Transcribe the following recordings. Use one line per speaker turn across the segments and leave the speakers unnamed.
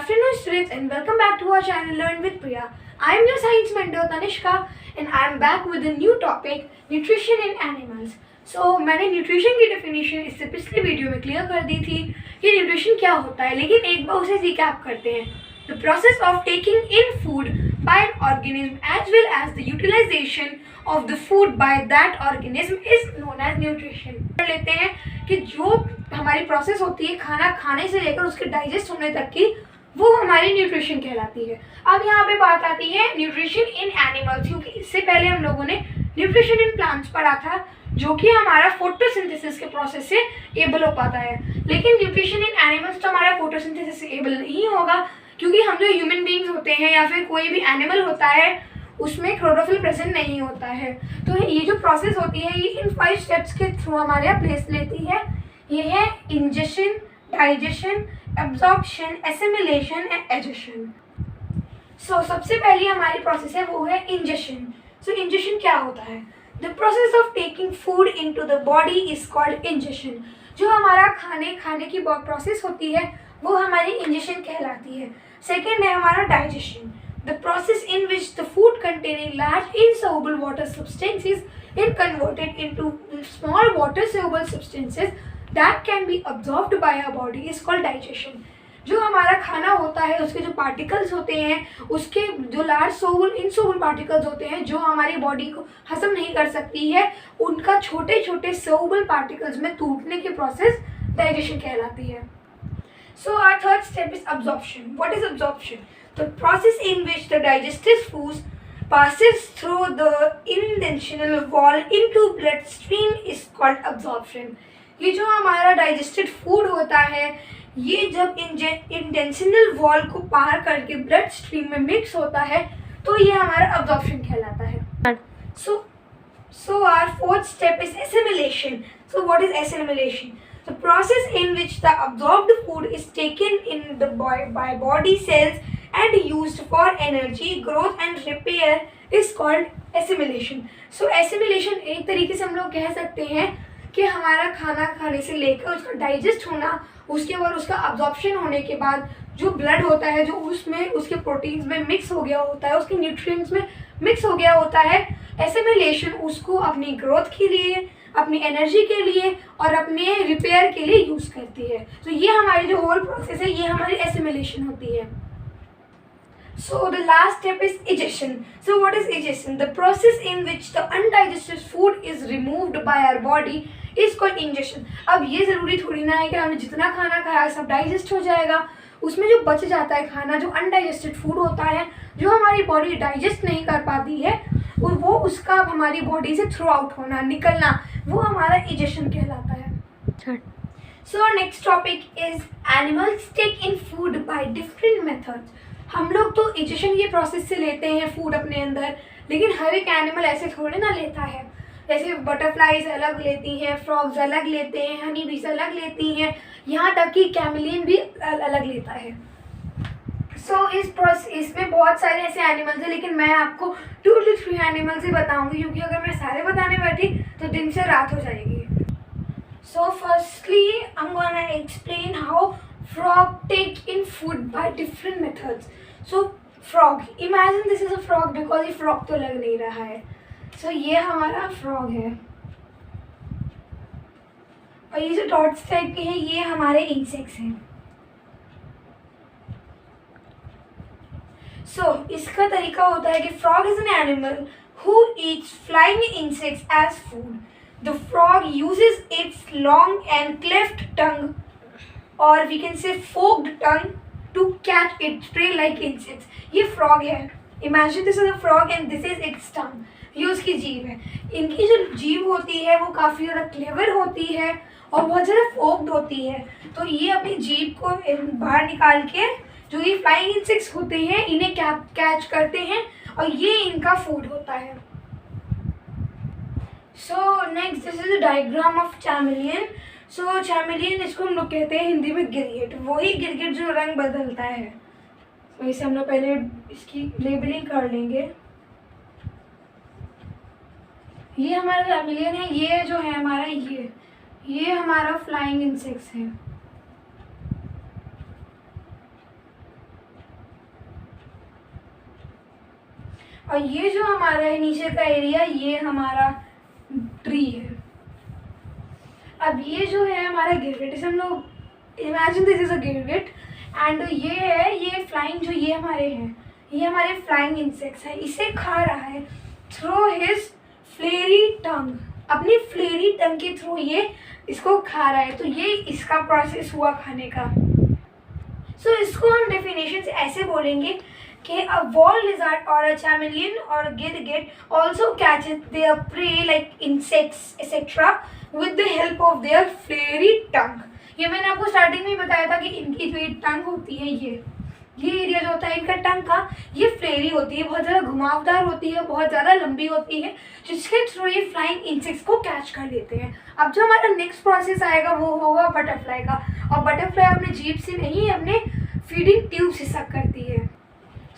afternoon, students, and welcome back to our channel Learn with Priya. I am your science mentor Tanishka, and I am back with a new topic, nutrition in animals. So मैंने nutrition की definition इससे पिछले video में clear कर दी थी कि nutrition क्या होता है, लेकिन एक बार उसे रिकैप करते हैं. The process of taking in food by an organism as well as the utilization of the food by that organism is known as nutrition. कर लेते हैं कि जो हमारी प्रोसेस होती है खाना खाने से लेकर उसके डाइजेस्ट होने तक की, वो हमारी न्यूट्रिशन कहलाती है. अब यहाँ पे बात आती है न्यूट्रिशन इन एनिमल्स, क्योंकि इससे पहले हम लोगों ने न्यूट्रिशन इन प्लांट्स पढ़ा था, जो कि हमारा फोटोसिंथेसिस के प्रोसेस से एबल हो पाता है. लेकिन न्यूट्रिशन इन एनिमल्स तो हमारा फोटोसिंथेसिस से एबल नहीं होगा, क्योंकि हम जो ह्यूमन बींग्स होते हैं या फिर कोई भी एनिमल होता है उसमें क्लोरोफिल प्रेजेंट नहीं होता है. तो ये जो प्रोसेस होती है ये इन 5 स्टेप्स के थ्रू हमारे यहाँ प्लेस लेती है. ये है ingestion, digestion, absorption, assimilation and egestion. So सबसे पहली हमारी प्रोसेस है वो है इंजेशन. सो इंजेशन क्या होता है? The process of taking food into the body is called ingestion. जो हमारा खाने की प्रोसेस होती है वो हमारी इंजेशन कहलाती है. सेकेंड है हमारा digestion. The process in which the food containing large insoluble water substances is converted into small water soluble substances that can be absorbed by our body is called digestion. जो हमारा खाना होता है उसके जो पार्टिकल्स होते हैं, उसके जो लार्ज सोल्युबल इनसॉल्युबल पार्टिकल्स होते हैं जो हमारी बॉडी को हजम नहीं कर सकती है, उनका छोटे छोटे सोल्युबल पार्टिकल्स में टूटने की प्रोसेस डाइजेशन कहलाती है. So our third step is absorption. What is absorption? The process in which the digested food passes through the intestinal wall into bloodstream is called absorption. ये जो हमारा digested food होता है ये जब इंटेस्टिनल वॉल को पार करके ब्लड स्ट्रीम में मिक्स होता है तो ये हमारा absorption कहलाता है. So our fourth step is assimilation. So what is assimilation? The process in which the absorbed food is taken in the by body cells and used for energy, growth and repair is called assimilation. So assimilation एक तरीके से हम लोग कह सकते हैं कि हमारा खाना खाने से लेकर उसका डाइजेस्ट होना, उसके बाद उसका अब्जॉर्प्शन होने के बाद जो ब्लड होता है जो उसमें उसके प्रोटीन्स में मिक्स हो गया होता है, उसके न्यूट्रिएंट्स में मिक्स हो गया होता है. एसिमिलेशन उसको अपनी ग्रोथ के लिए, अपनी एनर्जी के लिए और अपने रिपेयर के लिए यूज़ करती है. तो ये हमारी जो होल प्रोसेस है ये हमारी एसिमिलेशन होती है. So the last step is digestion. So what is digestion? The process in which the undigested food is removed by our body is called ingestion. अब ये ज़रूरी थोड़ी ना है कि हमने जितना खाना खाया सब डाइजेस्ट हो जाएगा. उसमें जो बच जाता है खाना, जो अनडाइजेस्टेड फूड होता है, जो हमारी बॉडी डाइजेस्ट नहीं कर पाती है, वो उसका हमारी बॉडी से थ्रू आउट होना, निकलना, वो हमारा इजेशन कहलाता है. So our next topic is animals take in food by different methods. हम लोग तो इजेशन के प्रोसेस से लेते हैं फूड अपने अंदर, लेकिन हर एक एनिमल ऐसे थोड़े ना लेता है. जैसे बटरफ्लाइज अलग लेती हैं, फ्रॉग्स अलग लेते हैं, हनी बीज अलग लेती हैं, यहाँ तक कि कैमलियन भी अलग लेता है. सो इसमें बहुत सारे ऐसे एनिमल्स हैं, लेकिन मैं आपको 2 to 3 एनिमल्स ही बताऊंगी, क्योंकि अगर मैं सारे बताने बैठी तो दिन से रात हो जाएगी. So firstly I am gonna explain how frog take in food by different methods. So frog, imagine this is a frog because ये frog तो लग नहीं रहा है. So ये हमारा frog है और ये जो डॉट्स टाइप के हैं ये हमारे इंसेक्ट्स हैं. So इसका तरीका होता है कि frog is an animal who eats flying insects as food. The frog uses its long and cleft tongue, or we can say forked tongue, to catch its prey like insects. ये frog है. Imagine this is a frog and this is its tongue. ये उसकी जीभ है. इनकी जो जीभ होती है वो काफ़ी ज़्यादा क्लेवर होती है और बहुत ज़्यादा फोक्ड होती है. तो ये अपनी जीभ को बाहर निकाल के जो ये फ्लाइंग इंसेक्ट्स होते हैं इन्हें कैच करते हैं और ये इनका फूड होता है. So next this is the diagram of chameleon. So chameleon इसको हम लोग कहते हैं हिंदी में गिरगिट. वही गिरगिट जो रंग बदलता है. तो इसे हम लोग पहले इसकी लेबलिंग कर लेंगे. ये हमारा चैमेलियन है. ये जो है हमारा ये हमारा फ्लाइंग इंसेक्ट्स है. और ये जो हमारा है नीचे का एरिया, ये हमारा ट्री है। अब ये जो है हमारा गिरगिट, इसे हम लोग इमेजिन दिस इज अ गिरगिट एंड ये है, ये फ्लाइंग जो ये हमारे हैं, ये हमारे फ्लाइंग इंसेक्ट्स हैं। इसे खा रहा है थ्रू हिज फ्लेरी टंग, अपनी फ्लेरी टंग के थ्रू ये इसको खा रहा है। तो ये इसका प्रोसेस हुआ खाने का। सो इसको हम डेफिनेशन से ऐसे बोलेंगे कि a wall lizard or a chameleon or a गिरगिट also catches their prey like insects etc. with the help of their flary tongue। ये मैंने आपको स्टार्टिंग में ही बताया था कि इनकी जो टंग होती है, ये एरिया जो होता है इनका टंग का, ये फ्लेरी होती है, बहुत ज़्यादा घुमावदार होती है, बहुत ज़्यादा लंबी होती है, जिसके थ्रू ये फ्लाइंग इंसेक्ट्स को कैच कर लेते हैं। अब जो हमारा नेक्स्ट प्रोसेस आएगा वो होगा बटरफ्लाई का, और बटरफ्लाई अपने जीभ से नहीं, अपने फीडिंग ट्यूब से सक करती है।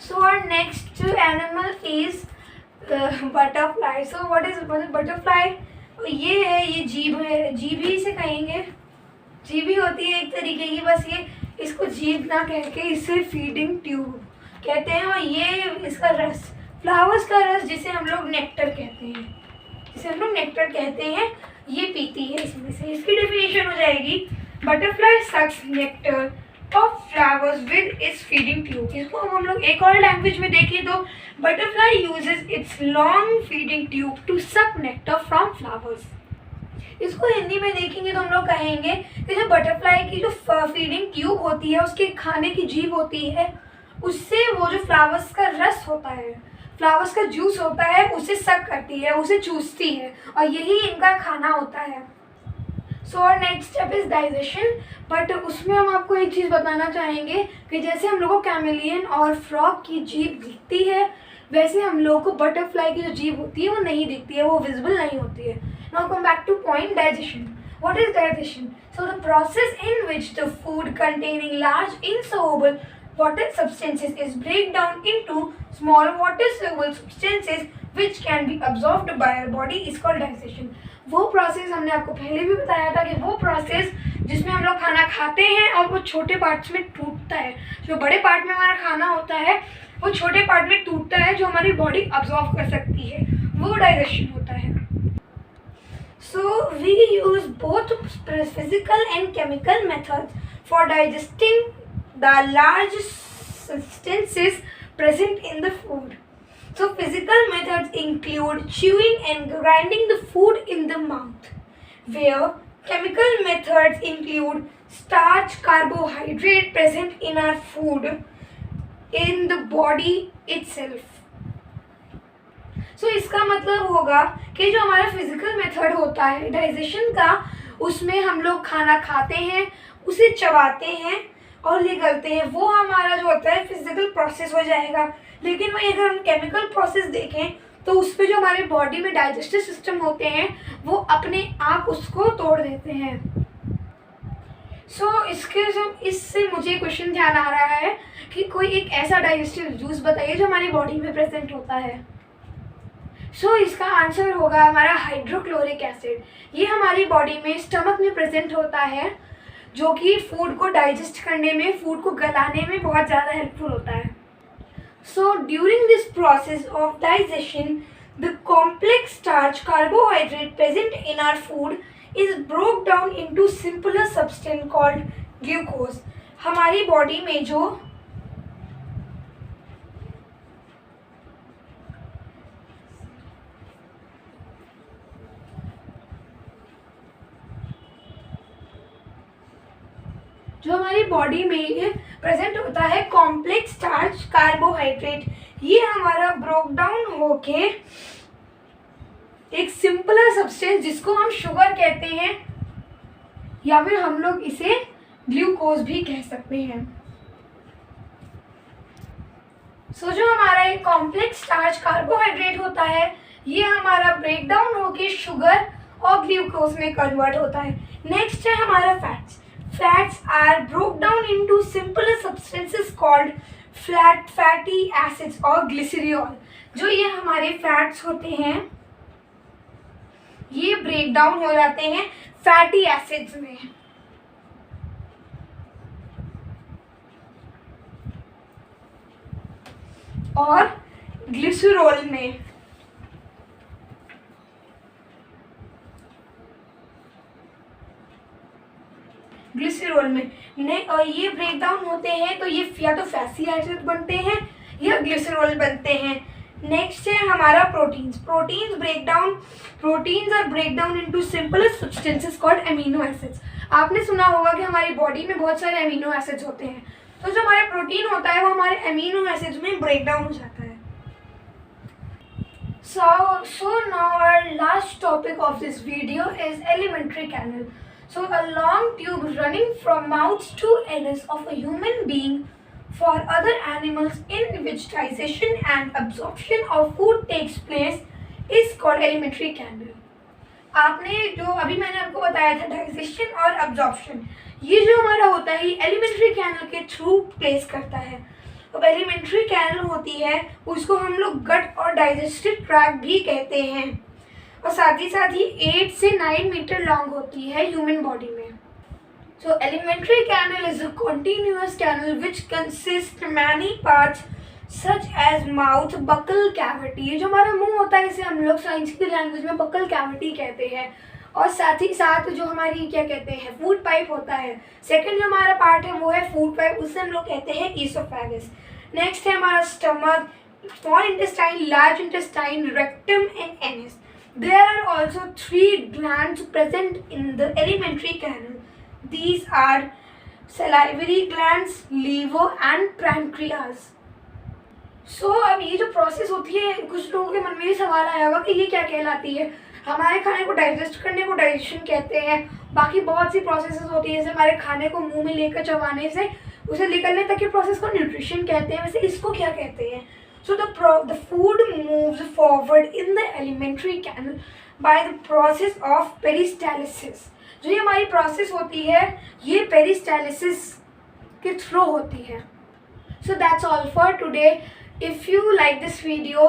So our next animal is butterfly। So what is butterfly? ये है, ये जीभ है, जीभ ही इसे कहेंगे, जीभ ही होती है एक तरीके की, बस ये इसको जीभ ना कह के इसे फीडिंग ट्यूब कहते हैं। और ये इसका रस, फ्लावर्स का रस जिसे हम लोग नेक्टर कहते हैं, ये पीती है इसमें से। इसकी डेफिनेशन हो जाएगी butterfly sucks nectar of flowers with its feeding tube। इसको हम लोग एक और लैंग्वेज में देखें तो butterfly uses its long feeding tube to suck nectar from flowers। इसको हिंदी में देखेंगे तो हम लोग कहेंगे कि जो बटरफ्लाई की जो फीडिंग ट्यूब होती है, उसके खाने की जीभ होती है, उससे वो जो फ्लावर्स का रस होता है, फ्लावर्स का जूस होता है, उसे सक करती है, उसे चूसती है, और यही इनका खाना होता है। सो और next step is digestion. But उसमें हम आपको एक चीज़ बताना चाहेंगे कि जैसे हम लोगों को कैमेलियन और फ्रॉग की जीभ दिखती है, वैसे हम लोगों को बटरफ्लाई की जो जीभ होती है वो नहीं दिखती है, वो विजिबल नहीं होती है। Now come back two point digestion. What is digestion? So the process in which the food containing large insoluble water substances is break down into small water soluble substances which can be absorbed by our body is called digestion। वो process हमने आपको पहले भी बताया था कि वो process जिसमें हम लोग खाना खाते हैं और वो छोटे पार्ट्स में टूटता है। जो बड़े पार्ट में हमारा खाना होता है वो छोटे पार्ट में टूटता है, जो हमारी बॉडी अब्जॉर्व कर सकती है, वो डाइजेशन होता है। So we use both physical and chemical methods for digesting the large substances present in the food। So physical methods include chewing and grinding the food in the mouth, where chemical methods include starch, carbohydrate present in our food in the body itself। So इसका मतलब होगा कि जो हमारा physical method होता है digestion का, उसमें हम लोग खाना खाते हैं, उसे चबाते हैं और निगलते हैं, वो हमारा जो होता है फिजिकल प्रोसेस हो जाएगा। लेकिन वही अगर हम केमिकल प्रोसेस देखें तो उस पर जो हमारे बॉडी में डाइजेस्टिव सिस्टम होते हैं वो अपने आप उसको तोड़ देते हैं। इससे मुझे क्वेश्चन ध्यान आ रहा है कि कोई एक ऐसा डाइजेस्टिव जूस बताइए जो हमारी बॉडी में प्रेजेंट होता है। इसका आंसर होगा हमारा हाइड्रोक्लोरिक एसिड। ये हमारी बॉडी में स्टमक में प्रेजेंट होता है, जो कि फूड को डाइजेस्ट करने में, फूड को गलाने में बहुत ज़्यादा हेल्पफुल होता है। So during this process of digestion the complex starch carbohydrate present in our food is broke down into simpler substance called glucose. हमारी बॉडी में जो हमारी बॉडी में प्रेजेंट होता है कॉम्प्लेक्स स्टार्च कार्बोहाइड्रेट, ये हमारा ब्रोक डाउन होके एक सिंपलर सब्सटेंस जिसको हम शुगर कहते हैं या फिर हम लोग इसे ग्लूकोज भी कह सकते हैं। जो हमारा एक कॉम्प्लेक्स स्टार्च कार्बोहाइड्रेट होता है, ये हमारा ब्रेक डाउन होके शुगर और ग्लूकोज में कन्वर्ट होता है। नेक्स्ट है हमारा fats. Fats are broke down into simpler substances called fatty acids or glycerol। जो ये हमारे फैट्स होते हैं ये ब्रेक डाउन हो जाते हैं फैटी एसिड्स में। और ग्लिसरॉल में और ये ब्रेक डाउन होते हैं तो ये या तो फैटी एसिड बनते हैं या ग्लिसरॉल बनते हैं। नेक्स्ट है हमारा proteins are break down into simple substances called amino acids. आपने सुना होगा कि हमारी बॉडी में बहुत सारे अमीनो एसिड्स होते हैं, तो जो हमारा प्रोटीन होता है वो हमारे अमीनो एसिड्स में ब्रेक डाउन हो जाता है। So now our last topic of this video is alimentary canal. So a long tube running from mouth to anus of a human being for other animals in which digestion and absorption of food takes place is called alimentary canal. आपने जो अभी मैंने आपको बताया था digestion और absorption, ये जो हमारा होता है ये एलिमेंट्री कैनल के थ्रू प्लेस करता है। अब एलिमेंट्री कैनल होती है उसको हम लोग गट और डाइजेस्टिव ट्रैक्ट भी कहते हैं, और साथ ही 8 से 9 मीटर लॉन्ग होती है ह्यूमन बॉडी में। So alimentary canal is a continuous canal which consist many parts such as mouth, buccal cavity. ये जो हमारा मुंह होता है इसे हम लोग साइंस की लैंग्वेज में बकल कैविटी कहते हैं, और साथ ही साथ जो हमारी क्या कहते हैं फूड पाइप होता है। सेकंड जो हमारा पार्ट है वो है फूड पाइप, उसे हम लोग कहते हैं ईसोफेगस। नेक्स्ट है हमारा stomach, small intestine, large intestine, rectum and anus. There are also 3 glands present in the alimentary canal. These are salivary glands, liver and pancreas. अब ये जो प्रोसेस होती है कुछ लोगों के मन में भी सवाल आया होगा कि ये क्या कहलाती है। हमारे खाने को डाइजेस्ट करने को डाइजेशन कहते हैं, बाकी बहुत सी प्रोसेसेस होती है जैसे हमारे खाने को मुंह में लेकर चबाने से उसे निकलने तक के प्रोसेस को न्यूट्रिशन कहते हैं। वैसे इसको क्या कहते हैं? So the food moves forward in the alimentary canal by the process of peristalsis. जो ये हमारी प्रोसेस होती है ये पेरिस्टालिसिस के थ्रू होती है। So that's all for today. If you like this video,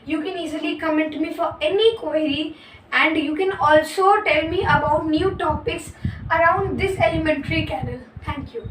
you can easily comment me for any query, and you can also tell me about new topics around this alimentary canal. Thank you.